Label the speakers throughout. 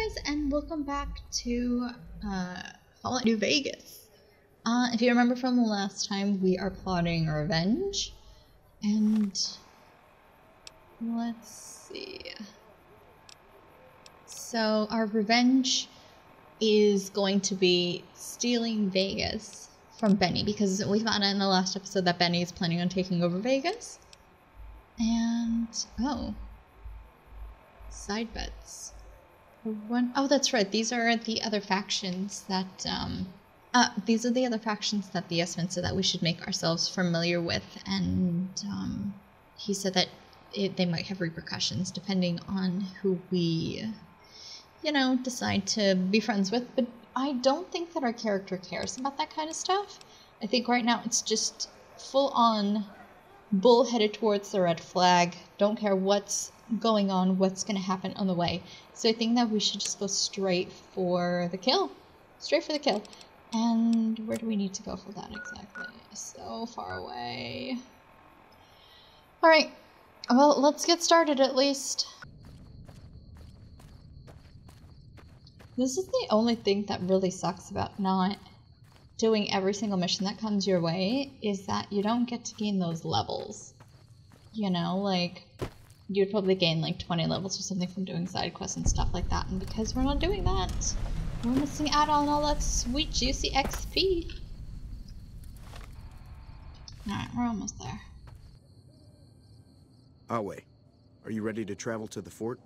Speaker 1: guys, and welcome back to Fallout New Vegas. If you remember from the last time, we are plotting revenge, and let's see. So our revenge is going to be stealing Vegas from Benny, because we found out in the last episode that Benny is planning on taking over Vegas. And side bets. Oh, that's right. These are the other factions that the Yes-Man said that we should make ourselves familiar with, and he said that they might have repercussions depending on who we, decide to be friends with. But I don't think that our character cares about that kind of stuff. I think right now it's just full on bull-headed towards the red flag. Don't care what's going on, what's going to happen on the way. So I think that we should just go straight for the kill. Straight for the kill. And where do we need to go for that exactly? So far away. Alright. Well, let's get started at least. This is the only thing that really sucks about not doing every single mission that comes your way, is that you don't get to gain those levels. Like, you'd probably gain like 20 levels or something from doing side quests and stuff like that, and because we're not doing that, we're missing out on all that sweet juicy XP. Alright, we're almost there.
Speaker 2: Awe, are you ready to travel to the fort?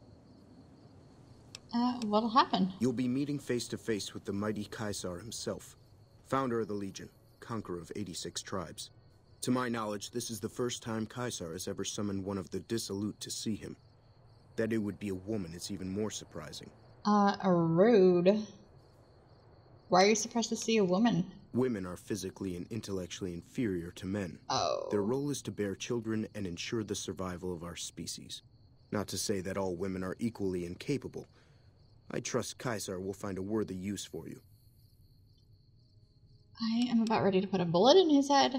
Speaker 1: What'll happen?
Speaker 2: You'll be meeting face to face with the mighty Caesar himself, founder of the Legion, conqueror of 86 tribes. To my knowledge, this is the first time Caesar has ever summoned one of the dissolute to see him. That it would be a woman is even more surprising.
Speaker 1: Rude. Why are you surprised to see a woman?
Speaker 2: Women are physically and intellectually inferior to men.
Speaker 1: Oh.
Speaker 2: Their role is to bear children and ensure the survival of our species. Not to say that all women are equally incapable. I trust Caesar will find a worthy use for you.
Speaker 1: I am about ready to put a bullet in his head.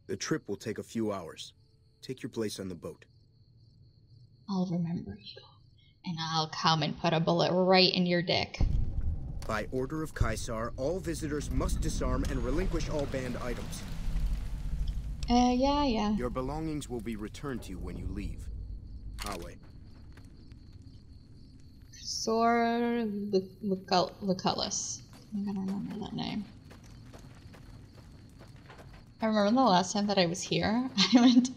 Speaker 2: The trip will take a few hours. Take your place on the boat.
Speaker 1: I'll remember you, and I'll come and put a bullet right in your dick.
Speaker 2: By order of Caesar, all visitors must disarm and relinquish all banned items.
Speaker 1: Yeah.
Speaker 2: Your belongings will be returned to you when you leave. Awe.
Speaker 1: Sor Lucullus. I'm gonna remember that name. I remember the last time that I was here, I went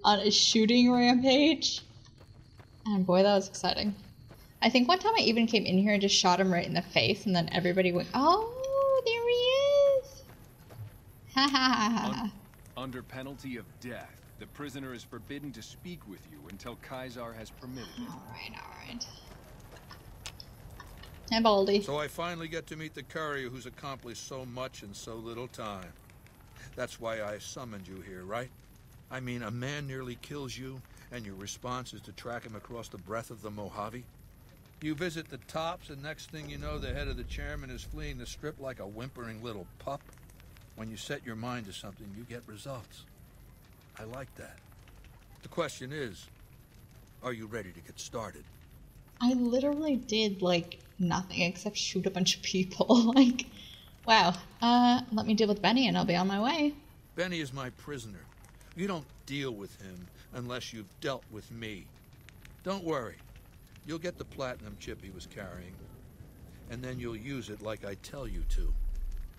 Speaker 1: on a shooting rampage. And boy, that was exciting. I think one time I even came in here and just shot him right in the face, and then everybody went, "Oh, there he is!" Ha ha ha.
Speaker 3: Under penalty of death, the prisoner is forbidden to speak with you until Caesar has permitted it.
Speaker 1: Alright. Hey, Baldy.
Speaker 4: So I finally get to meet the courier who's accomplished so much in so little time. That's why I summoned you here, right? I mean, a man nearly kills you, and your response is to track him across the breadth of the Mojave? You visit the tops, and next thing you know, the head of the chairman is fleeing the strip like a whimpering little pup. When you set your mind to something, you get results. I like that. The question is, are you ready to get started?
Speaker 1: I literally did, like, nothing except shoot a bunch of people. Like, wow. Let me deal with Benny and I'll be on my way.
Speaker 4: Benny is my prisoner. You don't deal with him unless you've dealt with me. Don't worry. You'll get the platinum chip he was carrying, and then you'll use it like I tell you to.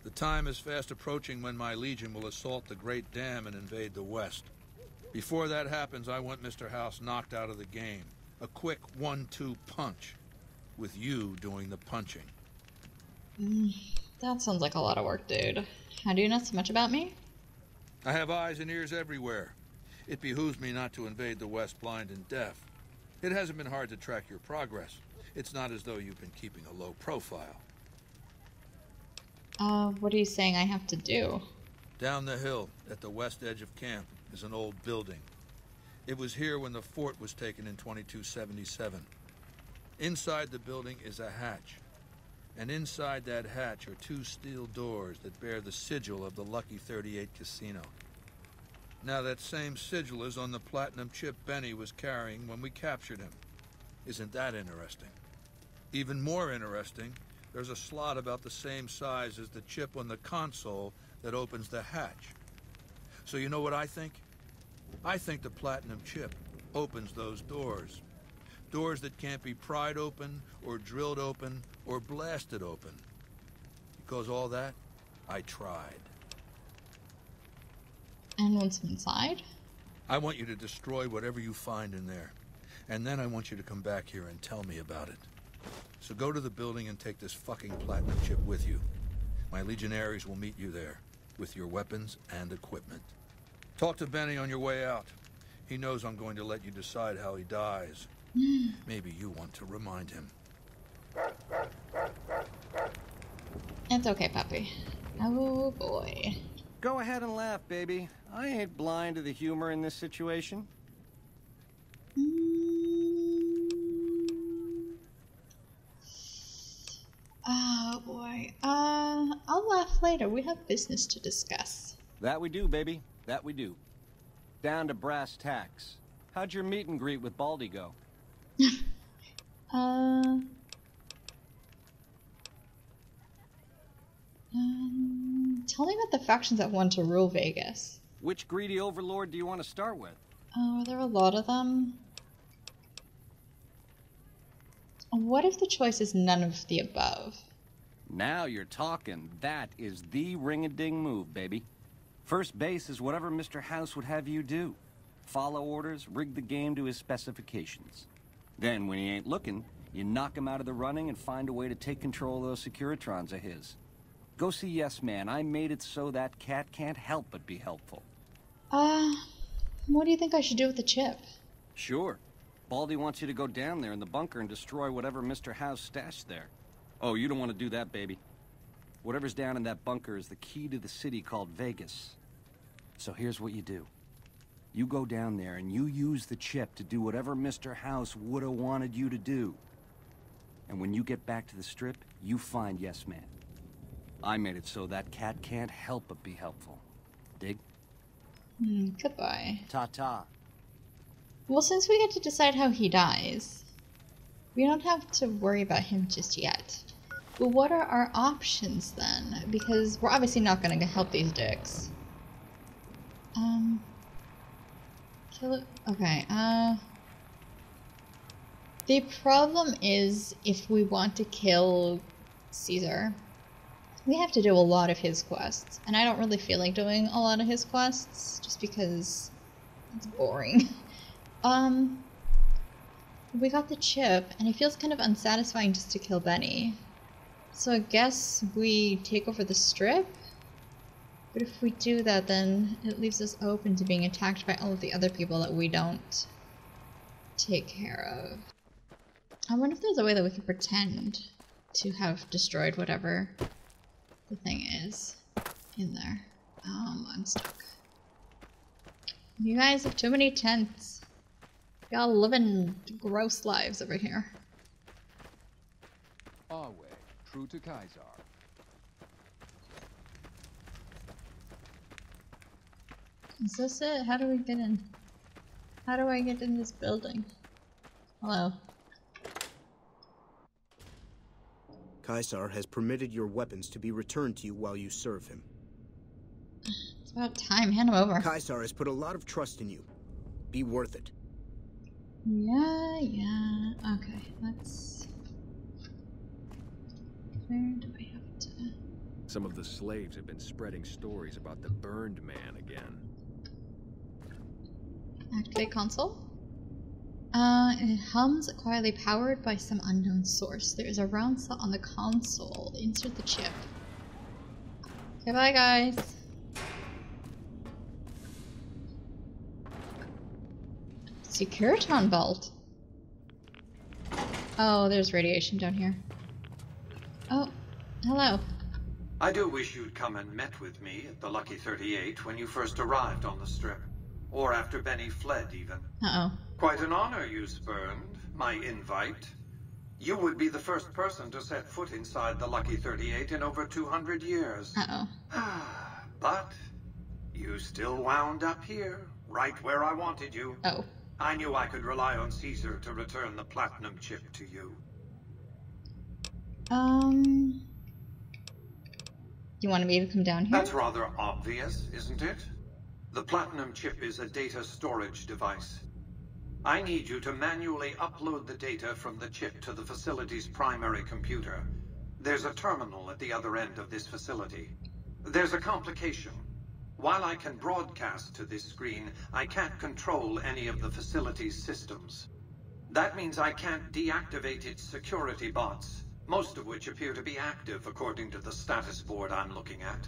Speaker 4: The time is fast approaching when my Legion will assault the Great Dam and invade the West. Before that happens, I want Mr. House knocked out of the game. A quick 1-2 punch, with you doing the punching.
Speaker 1: That sounds like a lot of work, dude. How do you know so much about me?
Speaker 4: I have eyes and ears everywhere. It behooves me not to invade the West blind and deaf. It hasn't been hard to track your progress. It's not as though you've been keeping a low profile.
Speaker 1: What are you saying I have to do?
Speaker 4: Down the hill, at the west edge of camp, is an old building. It was here when the fort was taken in 2277. Inside the building is a hatch. And inside that hatch are 2 steel doors that bear the sigil of the Lucky 38 Casino. Now that same sigil is on the platinum chip Benny was carrying when we captured him. Isn't that interesting? Even more interesting, there's a slot about the same size as the chip on the console that opens the hatch. So you know what I think? I think the platinum chip opens those doors. Doors that can't be pried open, or drilled open, or blasted open. Because all that, I tried.
Speaker 1: And once I'm inside?
Speaker 4: I want you to destroy whatever you find in there. And then I want you to come back here and tell me about it. So go to the building and take this fucking platinum chip with you. My legionaries will meet you there, with your weapons and equipment. Talk to Benny on your way out. He knows I'm going to let you decide how he dies. Maybe you want to remind him.
Speaker 1: It's okay, puppy. Oh boy.
Speaker 5: Go ahead and laugh, baby. I ain't blind to the humor in this situation.
Speaker 1: Oh boy. I'll laugh later. We have business to discuss.
Speaker 5: That we do, baby. That we do. Down to brass tacks. How'd your meet and greet with Baldy go?
Speaker 1: Tell me about the factions that want to rule Vegas.
Speaker 5: Which greedy overlord do you want to start with?
Speaker 1: Oh, are there a lot of them? What if the choice is none of the above?
Speaker 5: Now you're talking. That is the ring-a-ding move, baby. First base is whatever Mr. House would have you do. Follow orders, rig the game to his specifications. Then, when he ain't looking, you knock him out of the running and find a way to take control of those Securitrons of his. Go see Yes Man. I made it so that cat can't help but be helpful.
Speaker 1: What do you think I should do with the chip?
Speaker 5: Sure. Baldy wants you to go down there in the bunker and destroy whatever Mr. House stashed there. Oh, you don't want to do that, baby. Whatever's down in that bunker is the key to the city called Vegas. So here's what you do. You go down there and you use the chip to do whatever Mr. House would have wanted you to do. And when you get back to the Strip, you find Yes Man. I made it so that cat can't help but be helpful. Dig?
Speaker 1: Goodbye.
Speaker 5: Ta-ta.
Speaker 1: Well, since we get to decide how he dies, we don't have to worry about him just yet. But what are our options then? Because we're obviously not going to help these dicks. Kill it. Okay, the problem is if we want to kill Caesar, we have to do a lot of his quests. And I don't really feel like doing a lot of his quests, just because it's boring. We got the chip, and it feels kind of unsatisfying just to kill Benny. So I guess we take over the Strip? But if we do that, then it leaves us open to being attacked by all of the other people that we don't take care of. I wonder if there's a way that we can pretend to have destroyed whatever the thing is in there. I'm stuck. You guys have too many tents. Y'all living gross lives over here.
Speaker 3: Our way, true to Caesar.
Speaker 1: Is this it? How do we get in? How do I get in this building? Hello.
Speaker 2: Caesar has permitted your weapons to be returned to you while you serve him.
Speaker 1: It's about time. Hand them over.
Speaker 2: Caesar has put a lot of trust in you. Be worth it.
Speaker 1: Yeah. Okay, let's... Where do I have to...
Speaker 6: Some of the slaves have been spreading stories about the Burned Man again.
Speaker 1: Activate console? Helms quietly powered by some unknown source. There is a round slot on the console. Insert the chip. Okay, bye guys. Securiton vault. Oh, there's radiation down here. Oh, hello.
Speaker 7: I do wish you'd come and met with me at the Lucky 38 when you first arrived on the Strip. Or after Benny fled, even.
Speaker 1: Uh-oh.
Speaker 7: Quite an honor you spurned, my invite. You would be the first person to set foot inside the Lucky 38 in over 200 years.
Speaker 1: Uh-oh.
Speaker 7: But you still wound up here, right where I wanted you.
Speaker 1: Oh.
Speaker 7: I knew I could rely on Caesar to return the platinum chip to you.
Speaker 1: You want me to come down here?
Speaker 7: That's rather obvious, isn't it? The Platinum chip is a data storage device. I need you to manually upload the data from the chip to the facility's primary computer. There's a terminal at the other end of this facility. There's a complication. While I can broadcast to this screen, I can't control any of the facility's systems. That means I can't deactivate its security bots, most of which appear to be active according to the status board I'm looking at.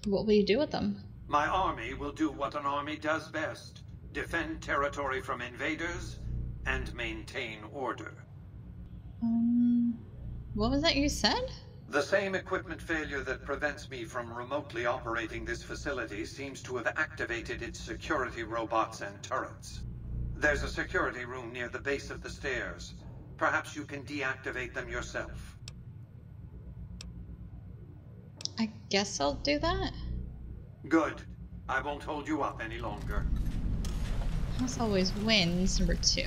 Speaker 1: What will you do with them?
Speaker 7: My army will do what an army does best: defend territory from invaders and maintain order.
Speaker 1: What was that you said?
Speaker 7: The same equipment failure that prevents me from remotely operating this facility seems to have activated its security robots and turrets. There's a security room near the base of the stairs. Perhaps you can deactivate them yourself.
Speaker 1: I guess I'll do that.
Speaker 7: Good. I won't hold you up any longer.
Speaker 1: House always wins, number 2.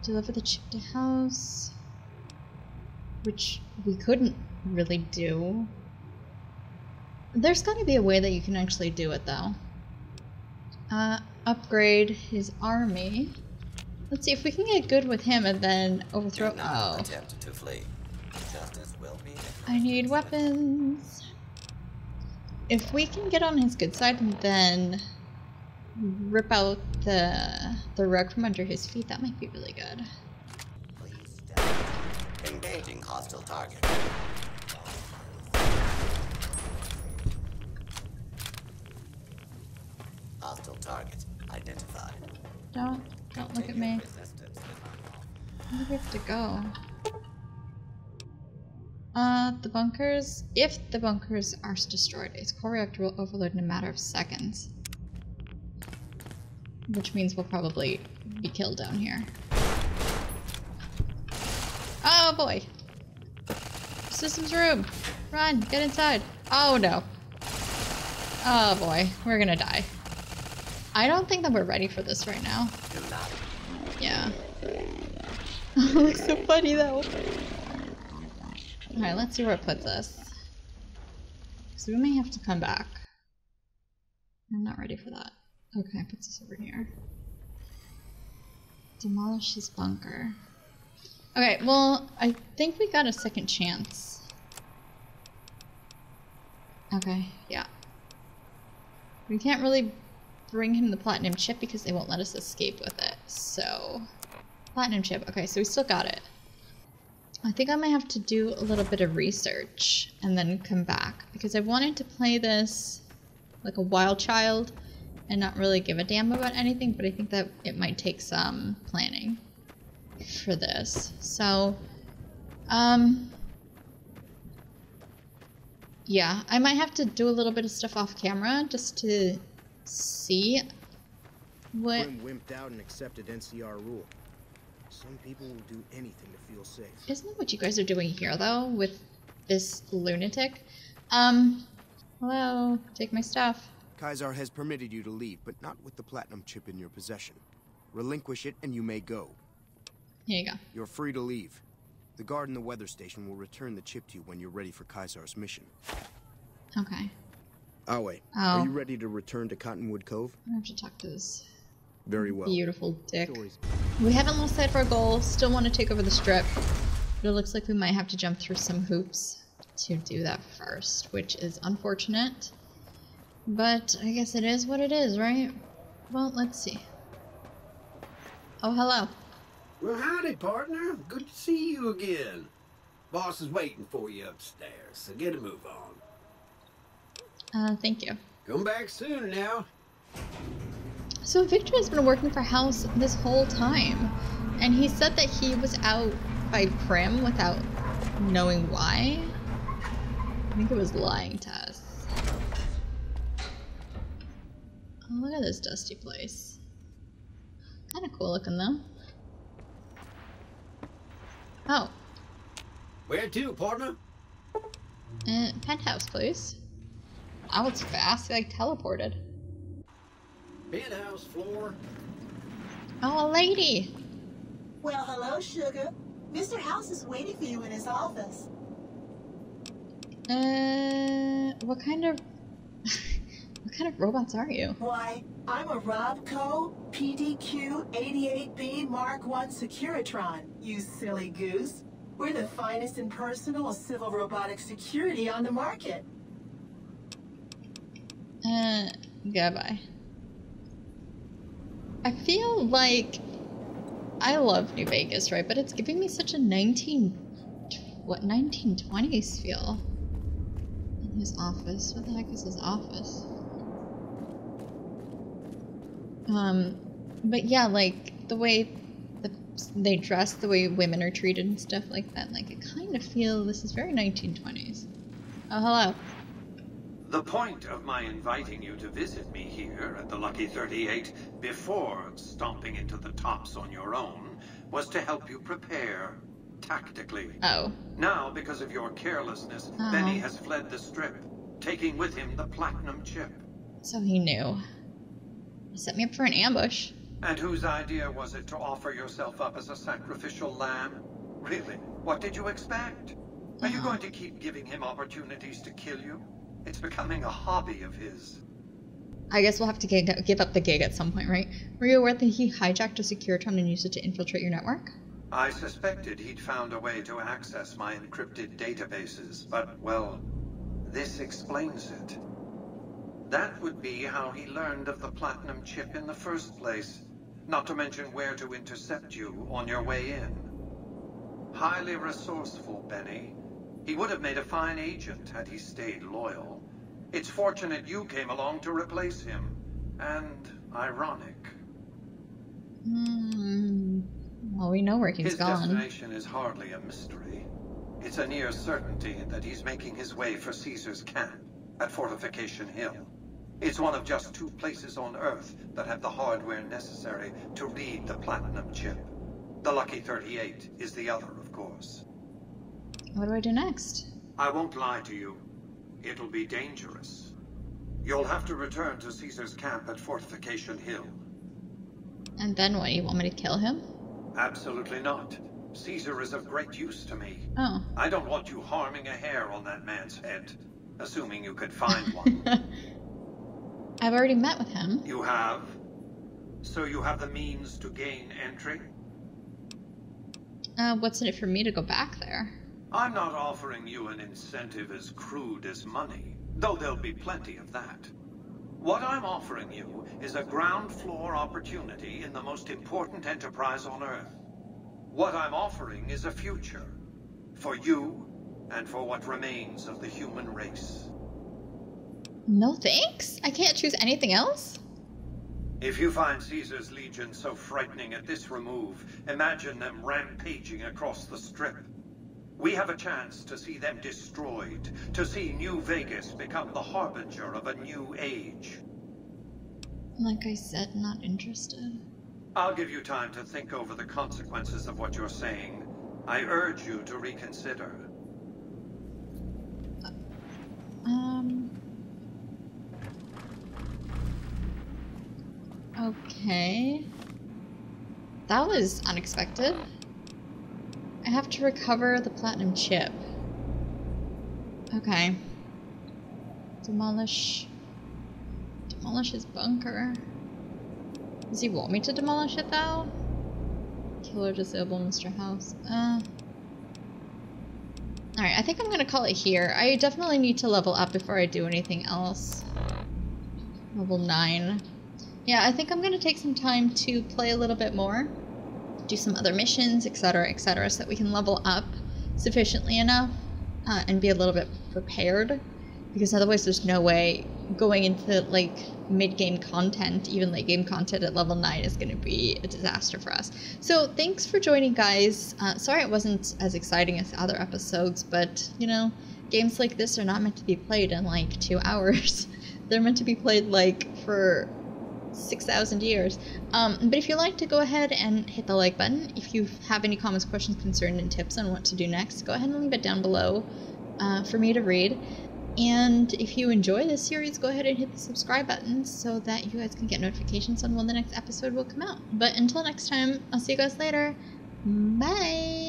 Speaker 1: Deliver the chip to house, which we couldn't really do. There's gotta be a way that you can actually do it though. Upgrade his army. Let's see if we can get good with him and then overthrow. Oh.
Speaker 8: Attempt to flee. Justice will be.
Speaker 1: I need weapons. If we can get on his good side and then rip out the rug from under his feet, that might be really good.
Speaker 8: Please step. Engaging hostile target. Hostile target identified.
Speaker 1: Don't look at me. Where do we have to go? The bunkers. If the bunkers are destroyed, its core reactor will overload in a matter of seconds. Which means we'll probably be killed down here. Oh boy! Systems room! Run! Get inside! Oh no! Oh boy, we're gonna die. I don't think that we're ready for this right now. Yeah. It looks so funny though. Alright, let's see where it puts us. So we may have to come back. I'm not ready for that. Okay, it puts us over here. Demolish his bunker. Okay, well, I think we got a second chance. Okay, yeah. We can't really bring him the platinum chip because they won't let us escape with it. So, platinum chip. Okay, so we still got it. I think I might have to do a little bit of research and then come back because I wanted to play this like a wild child and not really give a damn about anything, but I think that it might take some planning for this. So, yeah, I might have to do a little bit of stuff off camera just to see what...
Speaker 2: Grim wimped out and accepted NCR rule. Some people will do anything to feel safe.
Speaker 1: Isn't that what you guys are doing here, though, with this lunatic? Hello, take my stuff.
Speaker 2: Caesar has permitted you to leave, but not with the platinum chip in your possession. Relinquish it and you may go.
Speaker 1: Here you go.
Speaker 2: You're free to leave. The guard in the weather station will return the chip to you when you're ready for Caesar's mission.
Speaker 1: Okay.
Speaker 2: Awe, are you ready to return to Cottonwood Cove?
Speaker 1: I have to talk to this
Speaker 2: very well.
Speaker 1: Beautiful dick. We haven't lost sight of our goal. Still want to take over the strip. But it looks like we might have to jump through some hoops to do that first, which is unfortunate. But I guess it is what it is, right? Well, let's see. Oh, hello.
Speaker 9: Well, howdy, partner. Good to see you again. Boss is waiting for you upstairs, so get a move on.
Speaker 1: Thank you.
Speaker 9: Come back soon now.
Speaker 1: So Victor has been working for House this whole time, and he said that he was out by Prim without knowing why. I think it was lying to us. Oh, look at this dusty place. Kind of cool looking though. Oh.
Speaker 9: Where to, partner?
Speaker 1: Penthouse, please. That was fast. Like teleported.
Speaker 9: Penthouse floor.
Speaker 1: Oh, a lady.
Speaker 10: Well, hello, sugar. Mr. House is waiting for you in his office.
Speaker 1: What kind of... what kind of robots are you?
Speaker 10: Why, I'm a Robco PDQ-88B Mark I Securitron, you silly goose. We're the finest in personal civil robotic security on the market.
Speaker 1: Goodbye. I feel like I love New Vegas, right? But it's giving me such a 1920s feel. In his office. What the heck is his office? But yeah, like the way they dress, the way women are treated and stuff like that, like I kind of feel this is very 1920s. Oh, hello.
Speaker 7: The point of my inviting you to visit me here at the Lucky 38 before stomping into the tops on your own was to help you prepare tactically.
Speaker 1: Oh.
Speaker 7: Now, because of your carelessness, Benny has fled the Strip, taking with him the Platinum Chip.
Speaker 1: So he knew. He set me up for an ambush.
Speaker 7: And whose idea was it to offer yourself up as a sacrificial lamb? Really? What did you expect? Are you going to keep giving him opportunities to kill you? It's becoming a hobby of his.
Speaker 1: I guess we'll have to give up the gig at some point, right? Were you aware that he hijacked a Securitron and used it to infiltrate your network?
Speaker 7: I suspected he'd found a way to access my encrypted databases, but, well, this explains it. That would be how he learned of the Platinum Chip in the first place, not to mention where to intercept you on your way in. Highly resourceful, Benny. He would have made a fine agent had he stayed loyal. It's fortunate you came along to replace him. And ironic.
Speaker 1: Well, we know where he's gone.
Speaker 7: His destination is hardly a mystery. It's a near certainty that he's making his way for Caesar's camp at Fortification Hill. It's one of just 2 places on Earth that have the hardware necessary to read the Platinum Chip. The Lucky 38 is the other, of course.
Speaker 1: What do I do next?
Speaker 7: I won't lie to you. It'll be dangerous. You'll have to return to Caesar's camp at Fortification Hill.
Speaker 1: And then what? You want me to kill him?
Speaker 7: Absolutely not. Caesar is of great use to me.
Speaker 1: Oh.
Speaker 7: I don't want you harming a hair on that man's head, assuming you could find one.
Speaker 1: I've already met with him.
Speaker 7: You have? So you have the means to gain entry?
Speaker 1: What's in it for me to go back there?
Speaker 7: I'm not offering you an incentive as crude as money, though there'll be plenty of that. What I'm offering you is a ground floor opportunity in the most important enterprise on Earth. What I'm offering is a future. For you, and for what remains of the human race.
Speaker 1: No thanks? I can't choose anything else?
Speaker 7: If you find Caesar's Legion so frightening at this remove, imagine them rampaging across the Strip. We have a chance to see them destroyed, to see New Vegas become the harbinger of a new age.
Speaker 1: Like I said, not interested.
Speaker 7: I'll give you time to think over the consequences of what you're saying. I urge you to reconsider.
Speaker 1: Okay. That was unexpected. I have to recover the Platinum Chip. Okay. Demolish his bunker. Does he want me to demolish it though? Kill or disable Mr. House. Alright, I think I'm gonna call it here. I definitely need to level up before I do anything else. Level 9. Yeah, I think I'm gonna take some time to play a little bit more. Do some other missions, etc., so that we can level up sufficiently enough and be a little bit prepared. Because otherwise there's no way going into like mid-game content, even late game content at level 9 is going to be a disaster for us. So thanks for joining, guys. Sorry it wasn't as exciting as other episodes, but you know, games like this are not meant to be played in like 2 hours. They're meant to be played like for 6,000 years. But if you'd like to go ahead and hit the like button, if you have any comments, questions, concerns, and tips on what to do next, go ahead and leave it down below for me to read. And if you enjoy this series, go ahead and hit the subscribe button so that you guys can get notifications on when the next episode will come out. But until next time, I'll see you guys later. Bye!